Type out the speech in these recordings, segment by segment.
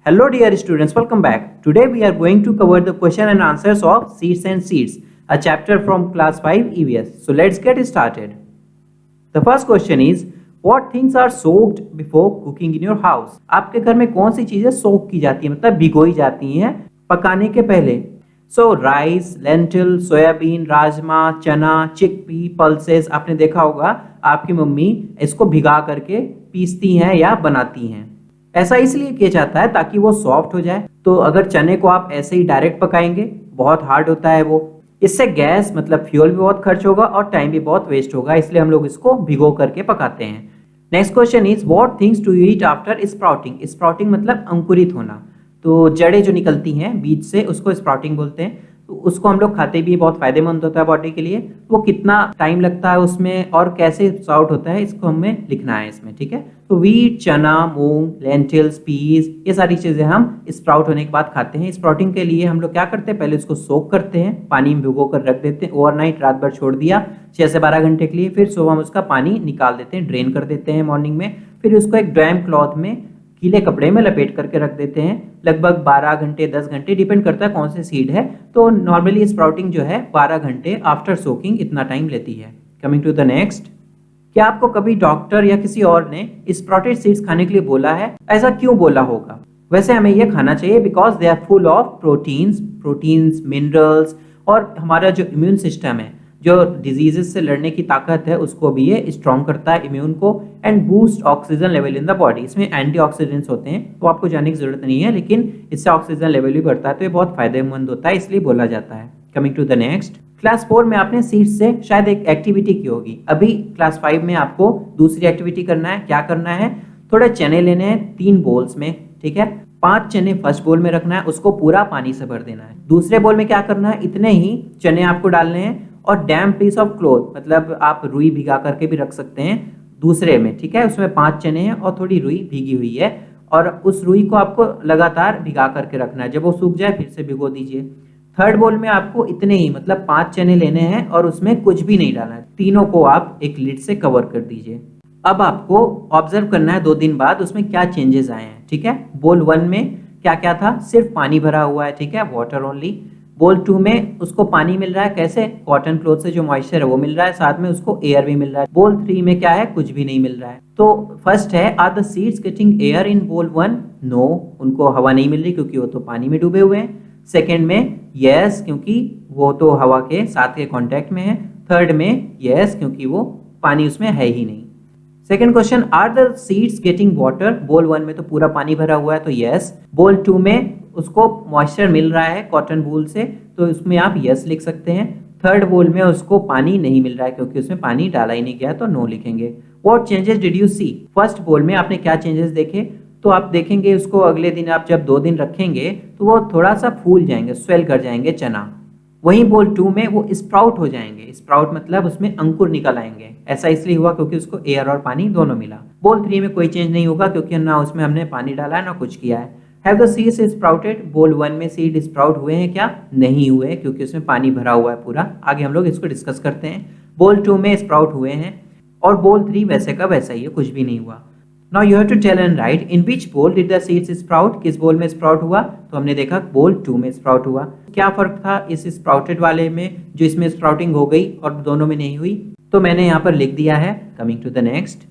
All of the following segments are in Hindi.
Hello dear students, welcome back. Today we are going to cover the question and answers of Seeds and Seeds, a chapter from class 5 EVS. So let's get started. The first question is, what things are soaked before cooking in your house? आपके घर में कौन सी चीजें सोक की जाती है, मतलब भिगोई जाती हैं पकाने के पहले? So rice, lentil, soybean, rajma, चना, चिकपी, पल्सेस, आपने देखा होगा आपकी मम्मी इसको भिगा करके पीसती हैं या बनाती हैं। ऐसा इसलिए किया जाता है ताकि वो सॉफ्ट हो जाए। तो अगर चने को आप ऐसे ही डायरेक्ट पकाएंगे, बहुत हार्ड होता है वो, इससे गैस मतलब फ्यूल भी बहुत खर्च होगा और टाइम भी बहुत वेस्ट होगा, इसलिए हम लोग इसको भिगो करके पकाते हैं। Next question is, what things to eat after sprouting? Sprouting मतलब अंकुरित होना, तो जड़ें जो निकलती हैं बीज से उसको स्प्राउटिंग बोलते हैं। तो उसको हम लोग खाते भी, बहुत फायदेमंद होता है बॉडी के लिए। वो कितना टाइम लगता है उसमें और कैसे स्प्राउट होता है इसको हमें लिखना है इसमें, ठीक है। तो वीट, चना, मूंग, लेंटिल्स, पीस, ये सारी चीजें हम स्प्राउट होने के बाद खाते हैं। स्प्राउटिंग के लिए हम लोग क्या करते हैं, पहले उसको सोक करते हैं, पानी में भिगो कर रख देते हैं ओवरनाइट, रात भर छोड़ दिया 6 से 12 घंटे के लिए। फिर सुबह हम उसका पानी निकाल देते हैं, ड्रेन कर देते हैं मॉर्निंग में। फिर उसको एक ड्राई क्लॉथ में, गीले कपड़े में लपेट करके रख देते हैं लगभग 12 घंटे 10 घंटे, डिपेंड करता है कौन से सीड है। तो नॉर्मली स्प्राउटिंग जो है 12 घंटे आफ्टर सोकिंग इतना टाइम लेती है। कमिंग टू द नेक्स्ट, क्या आपको कभी डॉक्टर या किसी और ने स्प्राउटेड सीड्स खाने के लिए बोला है? ऐसा क्यों बोला होगा? वैसे हमें ये खाना चाहिए because they are full of proteins, minerals, और हमारा जो इम्यून सिस्टम है, जो डिजीजेस से लड़ने की ताकत है, उसको भी ये स्ट्रॉन्ग करता है इम्यून को, and boost oxygen level in the body. इसमें एंटीऑक्सीडेंट्स होते हैं, तो आपको जानने की जरूरत नहीं है, लेकिन इससे ऑक्सीजन लेवल भी बढ़ता है, तो ये बहुत फायदेमंद होता है, इसलिए बोला जाता है। Coming to the next, class 4 में आपने सीड्स से शायद एक एक्टिविटी की होगी। अभी क्लास 5 में आपको दूसरी एक्टिविटी करना है। क्या करना है, थोड़े चने लेने हैं 3 बोल्स में, ठीक है। 5 चने फर्स्ट बोल में रखना है, उसको पूरा पानी से भर देना है। दूसरे बोल में क्या करना है, इतने ही चने आपको डालने हैं, और डैम्प पीस ऑफ क्लॉथ, मतलब आप रुई भिगा करके भी रख सकते हैं दूसरे में, ठीक है। उसमें 5 चने हैं और थोड़ी रुई भीगी हुई है, और उस रुई को आपको लगातार भिगा करके रखना है। जब वो सूख जाए फिर से भिगो दीजिए। थर्ड बोल में आपको इतने ही, मतलब 5 चने लेने हैं और उसमें कुछ भी नहीं डालना है। तीनों को आप एक लिड से कवर कर दीजिए। अब आपको ऑब्जर्व करना है 2 दिन बाद उसमें क्या चेंजेस आए हैं, ठीक है। बोल 1 में क्या क्या था, सिर्फ पानी भरा हुआ है, ठीक है, वाटर ओनली। बोल 2 में उसको पानी मिल रहा है, कैसे, कॉटन क्लॉथ से जो मॉइस्चर है वो मिल रहा है, साथ में उसको एयर भी मिल रहा है। बोल 3 में क्या है, कुछ भी नहीं मिल रहा है। तो फर्स्ट है, are the seeds getting air in bowl 1? No, उनको हवा नहीं मिल रही क्योंकि वो तो पानी में डूबे हुए हैं। सेकेंड में यस, क्योंकि वो तो हवा के साथ के कॉन्टेक्ट में है। थर्ड में यस, क्योंकि वो पानी उसमें है ही नहीं। Second question, are the seeds getting water? Bowl 1 में तो पूरा पानी भरा हुआ है, तो यस। बोल 2 में उसको मॉइस्चर मिल रहा है कॉटन वूल से, तो उसमें आप यस लिख सकते हैं। थर्ड बोल में उसको पानी नहीं मिल रहा है क्योंकि उसमें पानी डाला ही नहीं गया, तो नो लिखेंगे। What changes did you see? First bowl में आपने क्या चेंजेस देखे? तो आप देखेंगे उसको अगले दिन, आप जब 2 दिन रखेंगे तो वो थोड़ा सा फूल जाएंगे, स्वेल कर जाएंगे चना। वहीं बोल 2 में वो स्प्राउट हो जाएंगे। स्प्राउट मतलब उसमें अंकुर निकल आएंगे। ऐसा इसलिए हुआ क्योंकि उसको एयर और पानी दोनों मिला। बोल 3 में कोई चेंज नहीं होगा क्योंकि ना उसमें हमने पानी डाला है ना कुछ किया है। Have the seeds sprouted? बोल 1 में सीड स्प्राउट हुए हैं क्या? नहीं हुए, क्योंकि उसमें पानी भरा हुआ है पूरा। आगे हम लोग इसको डिस्कस करते हैं। बोल 2 में स्प्राउट हुए हैं, और बोल 3 वैसे का वैसा ही है, कुछ भी नहीं हुआ। Now you have to tell and write in which ball did the seeds sprout? किस बोल में स्प्राउट हुआ? तो हमने देखा बोल 2 में स्प्राउट हुआ। क्या फर्क था इस स्प्राउटेड वाले में, जो इसमें स्प्राउटिंग हो गई और दोनों में नहीं हुई? तो मैंने यहाँ पर लिख दिया है। कमिंग टू द नेक्स्ट,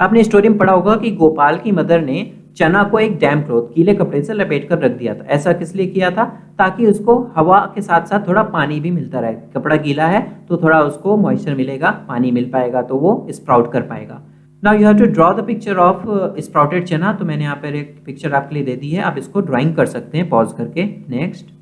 आपने स्टोरी में पढ़ा होगा कि गोपाल की मदर ने चना को एक डैम्प क्लॉथ, गीले कपड़े से लपेट कर रख दिया था। ऐसा किस लिए किया था? ताकि उसको हवा के साथ साथ थोड़ा पानी भी मिलता रहे। कपड़ा गीला है तो थोड़ा उसको मॉइस्चर मिलेगा, पानी मिल पाएगा, तो वो स्प्राउट कर पाएगा। Now you have to draw the picture of sprouted चना। तो मैंने यहाँ पर एक पिक्चर आपके लिए दे दी है, आप इसको ड्राइंग कर सकते हैं पॉज करके। नेक्स्ट,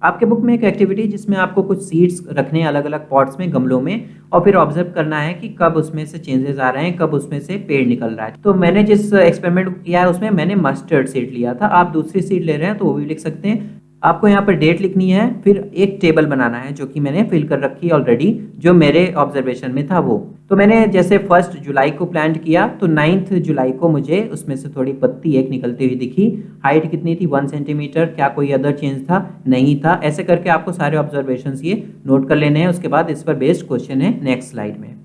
आपके बुक में एक एक्टिविटी जिसमें आपको कुछ सीड्स रखने हैं अलग अलग पॉट्स में, गमलों में, और फिर ऑब्जर्व करना है कि कब उसमें से चेंजेस आ रहे हैं, कब उसमें से पेड़ निकल रहा है। तो मैंने जिस एक्सपेरिमेंट किया है उसमें मैंने मस्टर्ड सीड लिया था। आप दूसरी सीड ले रहे हैं तो वो भी लिख सकते हैं। आपको यहाँ पर डेट लिखनी है, फिर एक टेबल बनाना है जो कि मैंने फिल कर रखी है ऑलरेडी, जो मेरे ऑब्जर्वेशन में था वो। तो मैंने जैसे 1 जुलाई को प्लांट किया तो 9 जुलाई को मुझे उसमें से थोड़ी पत्ती एक निकलती हुई दिखी। हाइट कितनी थी? 1 सेंटीमीटर। क्या कोई अदर चेंज था? नहीं था। ऐसे करके आपको सारे ऑब्जर्वेशन ये नोट कर लेने हैं। उसके बाद इस पर बेस्ड क्वेश्चन है नेक्स्ट स्लाइड में।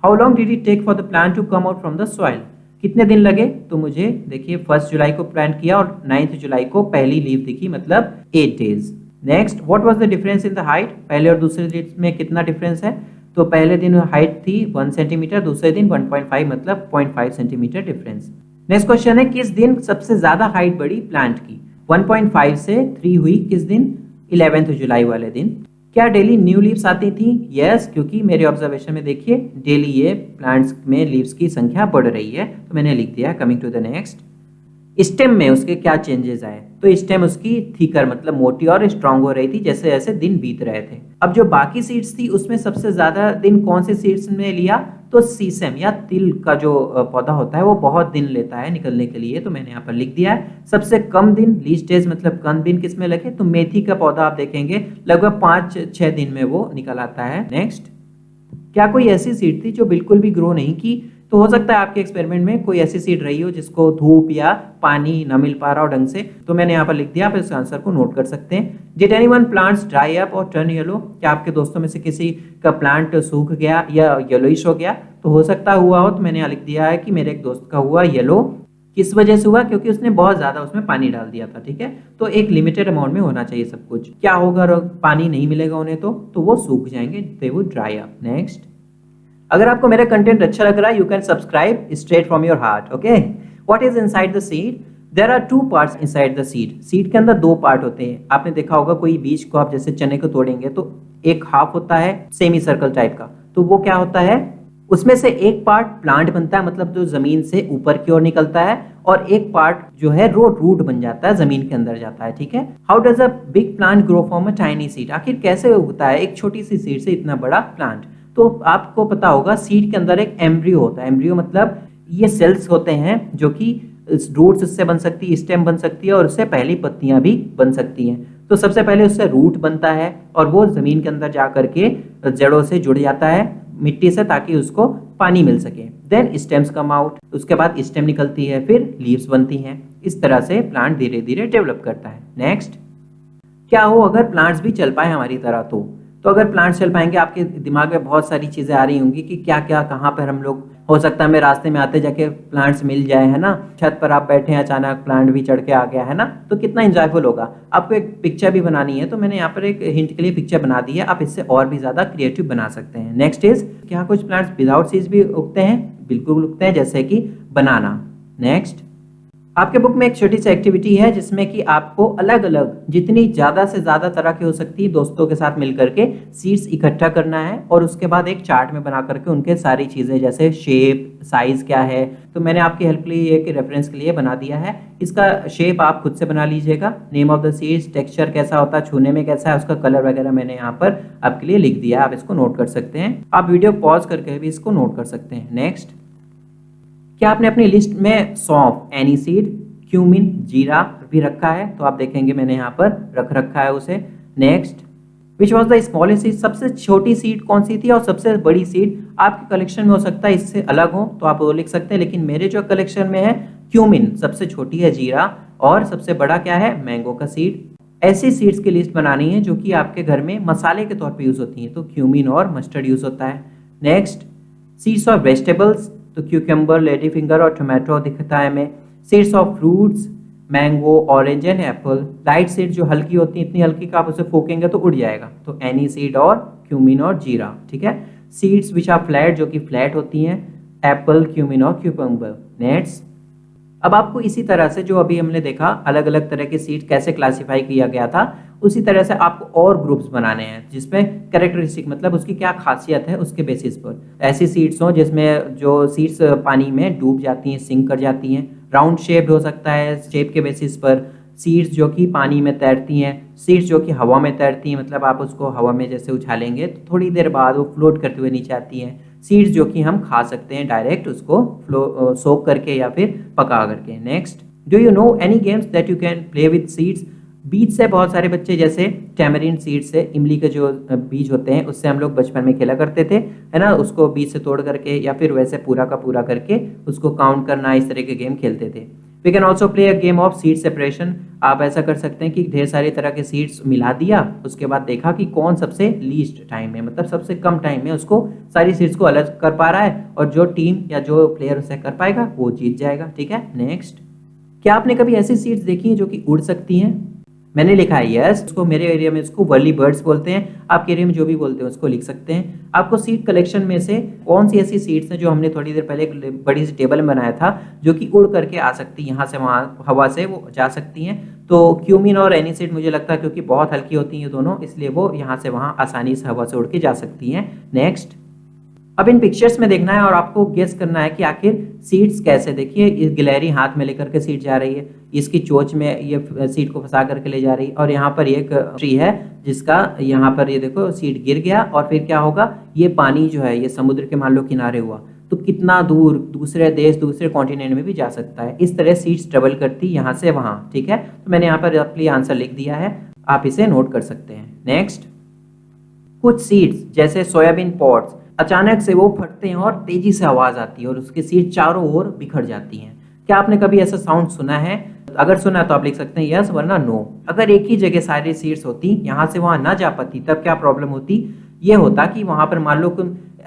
How long did it take for the plant to come out from the soil? कितने दिन लगे? तो मुझे देखिए 1 जुलाई को प्लांट किया और 9 जुलाई को पहली लीफ दिखी, मतलब 8 days. Next, what was the difference in the height? पहले और दूसरे दिन में कितना डिफरेंस है? तो पहले दिन हाइट थी 1 सेंटीमीटर, दूसरे दिन 1.5, मतलब 0.5 सेंटीमीटर डिफरेंस। नेक्स्ट क्वेश्चन है, किस दिन सबसे ज्यादा हाइट बढ़ी प्लांट की? 1.5 से 3 हुई किस दिन? 11 जुलाई वाले दिन। क्या डेली न्यू लीव्स आती थी? यस, क्योंकि मेरे ऑब्जर्वेशन में देखिए डेली ये प्लांट्स में लीव्स की संख्या बढ़ रही है, तो मैंने लिख दिया। Coming to the next, stem में उसके क्या चेंजेस आए? तो स्टेम उसकी थीकर, मतलब मोटी और स्ट्रांग हो रही थी जैसे जैसे दिन बीत रहे थे। अब जो बाकी सीड्स थी उसमें सबसे ज्यादा दिन कौन से सीड्स ने लिया? तो सीसम या तिल का जो पौधा होता है वो बहुत दिन लेता है निकलने के लिए, तो मैंने यहाँ पर लिख दिया है। सबसे कम दिन, लीस्ट डेज, मतलब कम दिन किस में लगे? तो मेथी का पौधा आप देखेंगे लगभग 5-6 दिन में वो निकल आता है। नेक्स्ट, क्या कोई ऐसी सीड थी जो बिल्कुल भी ग्रो नहीं की? तो हो सकता है आपके एक्सपेरिमेंट में कोई ऐसी सीड रही हो जिसको धूप या पानी ना मिल पा रहा हो ढंग से, तो मैंने यहाँ पर लिख दिया। आप इस आंसर को नोट कर सकते हैं। Did anyone plants dry up और टर्न येलो? क्या आपके दोस्तों में से किसी का प्लांट सूख गया या येलोइश हो गया? तो हो सकता हुआ हो, तो मैंने यहाँ लिख दिया है कि मेरे एक दोस्त का हुआ येलो। किस वजह से हुआ? क्योंकि उसने बहुत ज्यादा उसमें पानी डाल दिया था। ठीक है, तो एक लिमिटेड अमाउंट में होना चाहिए सब कुछ। क्या होगा अगर पानी नहीं मिलेगा उन्हें? तो वो सूख जाएंगे, they would dry up. Next, अगर आपको मेरा कंटेंट अच्छा लग रहा है, you can subscribe straight from your heart. Okay, what is inside the seed? There are 2 parts inside the seed. Seed के अंदर 2 पार्ट होते हैं। आपने देखा होगा कोई बीज को आप जैसे चने को तोड़ेंगे तो एक हाफ होता है सेमी सर्कल टाइप का, तो वो क्या होता है? उसमें से एक पार्ट प्लांट बनता है, मतलब जो जमीन से ऊपर की ओर निकलता है, और एक पार्ट जो है वो रूट बन जाता है, जमीन के अंदर जाता है। ठीक है, how does a big plant grow from a tiny seed? आखिर कैसे होता है एक छोटी सी सीड से इतना बड़ा प्लांट? तो आपको पता होगा सीड के अंदर एक एम्ब्रियो होता है। एम्ब्रियो मतलब ये सेल्स होते हैं जो कि रूट्स उससे बन सकती है, स्टेम बन सकती है, और उससे पहली पत्तियां भी बन सकती हैं। तो सबसे पहले उससे रूट बनता है और वो जमीन के अंदर जा करके जड़ों से जुड़ जाता है मिट्टी से, ताकि उसको पानी मिल सके। देन स्टेम्स कम आउट, उसके बाद स्टेम निकलती है, फिर लीव्स बनती हैं। इस तरह से प्लांट धीरे धीरे डेवलप करता है। नेक्स्ट, क्या हो अगर प्लांट्स भी चल पाए हमारी तरह? तो अगर प्लांट्स चल पाएंगे, आपके दिमाग में बहुत सारी चीजें आ रही होंगी कि क्या क्या कहाँ पर हम लोग, हो सकता है हमें रास्ते में आते जाके प्लांट्स मिल जाए, है ना? छत पर आप बैठे हैं, अचानक प्लांट भी चढ़ के आ गया, है ना? तो कितना इंजॉयफुल होगा। आपको एक पिक्चर भी बनानी है, तो मैंने यहाँ पर एक हिंट के लिए पिक्चर बना दी है। आप इससे और भी ज्यादा क्रिएटिव बना सकते हैं। नेक्स्ट इज, क्या कुछ प्लांट्स विदाउट सीड्स भी उगते हैं? बिल्कुल उगते हैं, जैसे कि बनाना। नेक्स्ट, आपके बुक में एक छोटी सी एक्टिविटी है जिसमें कि आपको अलग अलग, जितनी ज्यादा से ज्यादा तरह की हो सकती है, दोस्तों के साथ मिलकर के सीड्स इकट्ठा करना है, और उसके बाद एक चार्ट में बना करके उनके सारी चीजें जैसे शेप, साइज क्या है, तो मैंने आपकी हेल्प के लिए एक रेफरेंस के लिए बना दिया है। इसका शेप आप खुद से बना लीजिएगा। Name of the seeds, texture कैसा होता है, छूने में कैसा है, उसका कलर वगैरह मैंने यहाँ पर आपके लिए लिख दिया है। आप इसको नोट कर सकते हैं। आप वीडियो पॉज करके भी इसको नोट कर सकते हैं। नेक्स्ट, क्या आपने अपनी लिस्ट में सौंफ, एनीसीड, क्यूमिन, जीरा भी रखा है? तो आप देखेंगे मैंने यहाँ पर रख रखा है उसे। Next, which was the smallest seed? सबसे छोटी सीड कौन सी थी? और सबसे बड़ी सीड आपके कलेक्शन में हो सकता है इससे अलग हो, तो आप वो लिख सकते हैं, लेकिन मेरे जो कलेक्शन में है क्यूमिन सबसे छोटी है, जीरा, और सबसे बड़ा क्या है? मैंगो का सीड। ऐसी सीड्स की लिस्ट बनानी है जो कि आपके घर में मसाले के तौर पे यूज होती हैं, तो क्यूमिन और मस्टर्ड यूज होता है। नेक्स्ट, सीड्स ऑफ वेजिटेबल्स, तो क्यूकम्बर, लेडी फिंगर और टोमेटो दिखता है हमें। Seeds of fruits, mango, orange and Apple. Light seed जो हल्की होती है, इतनी हल्की का आप उसे फूकेंगे तो उड़ जाएगा, तो एनी सीड और क्यूमिन और जीरा। ठीक है, सीड्स विच आर फ्लैट, जो कि फ्लैट होती हैं, एप्पल, क्यूमिन और क्यूकम्बर। नेक्स्ट, अब आपको इसी तरह से जो अभी हमने देखा अलग अलग तरह के सीड कैसे क्लासिफाई किया गया था, उसी तरह से आपको और ग्रुप्स बनाने हैं जिसमें कैरेक्टरिस्टिक, मतलब उसकी क्या खासियत है उसके बेसिस पर ऐसी सीड्स हो जिसमें जो सीड्स पानी में डूब जाती हैं, सिंक कर जाती हैं। राउंड शेप्ड हो सकता है शेप के बेसिस पर। सीड्स जो कि पानी में तैरती हैं, सीड्स जो कि हवा में तैरती हैं, मतलब आप उसको हवा में जैसे उछालेंगे तो थोड़ी देर बाद वो फ्लोट करते हुए नीचे आती हैं। सीड्स जो कि हम खा सकते हैं डायरेक्ट उसको सोक करके या फिर पका करके। Next, do you know any games that you can play with seeds? बीज से बहुत सारे बच्चे, जैसे टैमरिन सीड से, इमली के जो बीज होते हैं उससे हम लोग बचपन में खेला करते थे, है ना? उसको बीज से तोड़ करके या फिर वैसे पूरा का पूरा करके उसको काउंट करना, इस तरह के गेम खेलते थे। We can also play a game of seed separation. आप ऐसा कर सकते हैं कि ढेर सारी तरह के सीड्स मिला दिया, उसके बाद देखा कि कौन सबसे लीस्ट टाइम में, मतलब सबसे कम टाइम में उसको सारी सीड्स को अलग कर पा रहा है, और जो टीम या जो प्लेयर उसे कर पाएगा वो जीत जाएगा। ठीक है, नेक्स्ट। क्या आपने कभी ऐसी सीड्स देखी हैं जो कि उड़ सकती हैं? मैंने लिखा है यस। उसको मेरे एरिया में उसको वर्ली बर्ड्स बोलते हैं, आपके एरिया में जो भी बोलते हैं उसको लिख सकते हैं। आपको सीड कलेक्शन में से कौन सी ऐसी सीड्स हैं जो हमने थोड़ी देर पहले एक बड़ी सी टेबल में बनाया था, जो कि उड़ करके आ सकती है, यहाँ से वहाँ हवा से वो जा सकती हैं? तो क्यूमिन और एनीसीड मुझे लगता है क्योंकि बहुत हल्की होती हैं ये दोनों, इसलिए वो यहाँ से वहाँ आसानी से हवा से उड़ के जा सकती हैं। नेक्स्ट। अब इन पिक्चर्स में देखना है और आपको गेस करना है कि आखिर सीड्स कैसे। देखिए इस गिलहरी हाथ में लेकर के सीड जा रही है, इसकी चोंच में ये सीड को फंसा करके ले जा रही है, और यहाँ पर एक ट्री है जिसका यहाँ पर ये देखो सीड गिर गया, और फिर क्या होगा, ये पानी जो है ये समुद्र के मान लो किनारे हुआ तो कितना दूर दूसरे देश दूसरे कॉन्टिनेंट में भी जा सकता है। इस तरह सीड्स ट्रेवल करती यहाँ से वहाँ। ठीक है, तो मैंने यहाँ पर अपनी आंसर लिख दिया है, आप इसे नोट कर सकते हैं। नेक्स्ट। कुछ सीड्स जैसे सोयाबीन पॉड्स अचानक से वो फटते हैं और तेजी से आवाज आती है और उसकी सीड चारों ओर बिखर जाती हैं। क्या आपने कभी ऐसा साउंड सुना है? अगर सुना तो आप लिख सकते हैं यस, वरना नो। अगर एक ही जगह सारी सीड्स होती, यहाँ से वहां ना जा पाती, तब क्या प्रॉब्लम होती? ये होता कि वहां पर मान लो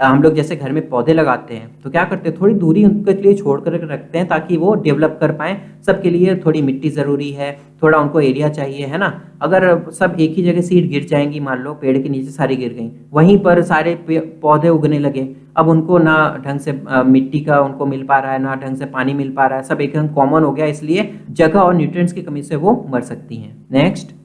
हम लोग जैसे घर में पौधे लगाते हैं तो क्या करते हैं, थोड़ी दूरी उनके लिए छोड़ कर रखते हैं ताकि वो डेवलप कर पाए। सबके लिए थोड़ी मिट्टी ज़रूरी है, थोड़ा उनको एरिया चाहिए, है ना। अगर सब एक ही जगह सीड गिर जाएंगी, मान लो पेड़ के नीचे सारी गिर गई, वहीं पर सारे पौधे उगने लगे, अब उनको ना ढंग से मिट्टी का उनको मिल पा रहा है, ना ढंग से पानी मिल पा रहा है, सब एकदम कॉमन हो गया, इसलिए जगह और न्यूट्रिएंट्स की कमी से वो मर सकती हैं। नेक्स्ट।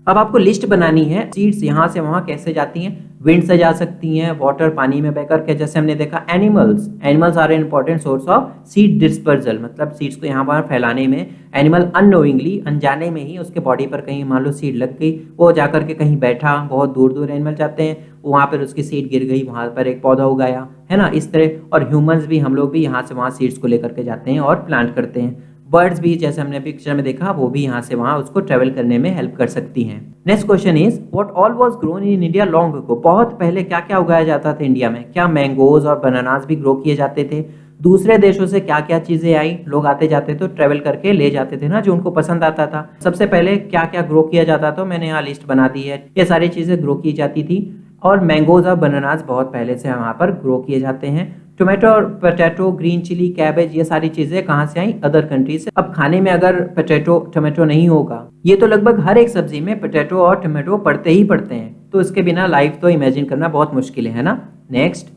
अब आपको लिस्ट बनानी है सीड्स यहाँ से वहाँ कैसे जाती हैं। विंड से जा सकती हैं, वाटर पानी में बहकर के, जैसे हमने देखा animals are an important source of seed dispersal, मतलब सीड्स को यहाँ पर फैलाने में एनिमल अननोइंगली, अनजाने में ही उसके बॉडी पर कहीं मान लो सीड लग गई, वो जाकर के कहीं बैठा, बहुत दूर दूर एनिमल जाते हैं, वहाँ पर उसकी सीड गिर गई, वहाँ पर एक पौधा उगाया, है ना, इस तरह। और ह्यूमंस भी, हम लोग भी यहाँ से वहाँ सीड्स को लेकर के जाते हैं और प्लांट करते हैं। बर्ड्स भी जैसे हमने पिक्चर में देखा, वो भी यहाँ से वहाँ उसको ट्रेवल करने में हेल्प कर सकती हैं। Next question is what all was grown in India long ago. बहुत पहले क्या क्या उगाया जाता था इंडिया में? क्या मैंगोज और बनानास भी ग्रो किए जाते थे? दूसरे देशों से क्या क्या चीजें आई, लोग आते जाते तो ट्रेवल करके ले जाते थे ना, जो उनको पसंद आता था। सबसे पहले क्या क्या ग्रो किया जाता था, मैंने यहाँ लिस्ट बना दी है, ये सारी चीजें ग्रो की जाती थी। और मैंगोज और बनानास बहुत पहले से वहाँ पर ग्रो किए जाते हैं। टोमेटो और पोटैटो, ग्रीन चिली, कैबेज, ये सारी चीजें कहाँ से आई? अदर कंट्री से। अब खाने में अगर टोमेटो नहीं होगा, ये तो लगभग हर एक सब्जी में पोटैटो और टोमेटो पड़ते ही पड़ते हैं, तो इसके बिना लाइफ तो इमेजिन करना बहुत मुश्किल है ना। नेक्स्ट।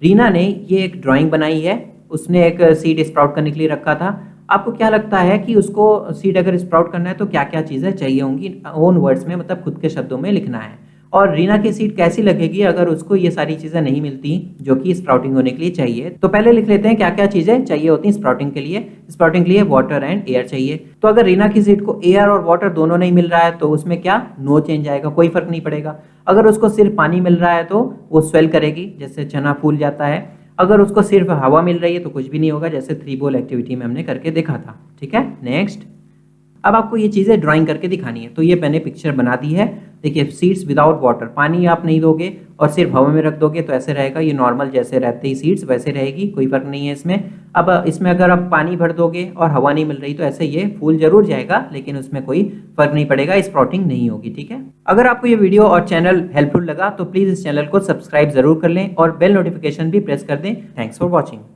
रीना ने ये एक ड्राइंग बनाई है, उसने एक सीड स्प्राउट करने के लिए रखा था। आपको क्या लगता है कि उसको सीड अगर स्प्राउट करना है तो क्या क्या चीजें चाहिए होंगी? ओन वर्ड्स में, मतलब खुद के शब्दों में लिखना है। और रीना की सीड कैसी लगेगी अगर उसको ये सारी चीजें नहीं मिलती जो कि स्प्राउटिंग होने के लिए चाहिए? तो पहले लिख लेते हैं क्या क्या चीजें चाहिए होती हैं स्प्राउटिंग के लिए। स्प्राउटिंग के लिए वाटर एंड एयर चाहिए। तो अगर रीना की सीड को एयर और वाटर दोनों नहीं मिल रहा है तो उसमें क्या, नो चेंज आएगा, कोई फर्क नहीं पड़ेगा। अगर उसको सिर्फ पानी मिल रहा है तो वो स्वेल करेगी, जैसे चना फूल जाता है। अगर उसको सिर्फ हवा मिल रही है तो कुछ भी नहीं होगा, जैसे 3 बॉल एक्टिविटी में हमने करके देखा था। ठीक है, नेक्स्ट। अब आपको ये चीज़ें ड्राइंग करके दिखानी है, तो ये मैंने पिक्चर बना दी है। देखिए सीड्स विदाउट वाटर, पानी आप नहीं दोगे और सिर्फ हवा में रख दोगे तो ऐसे रहेगा, ये नॉर्मल जैसे रहते ही सीड्स वैसे रहेगी, कोई फर्क नहीं है इसमें। अब इसमें अगर आप पानी भर दोगे और हवा नहीं मिल रही तो ऐसे ये फूल जरूर जाएगा, लेकिन उसमें कोई फर्क नहीं पड़ेगा, स्प्राउटिंग नहीं होगी। ठीक है, अगर आपको ये वीडियो और चैनल हेल्पफुल लगा तो प्लीज़ इस चैनल को सब्सक्राइब जरूर कर लें और बेल नोटिफिकेशन भी प्रेस कर दें। Thanks for watching.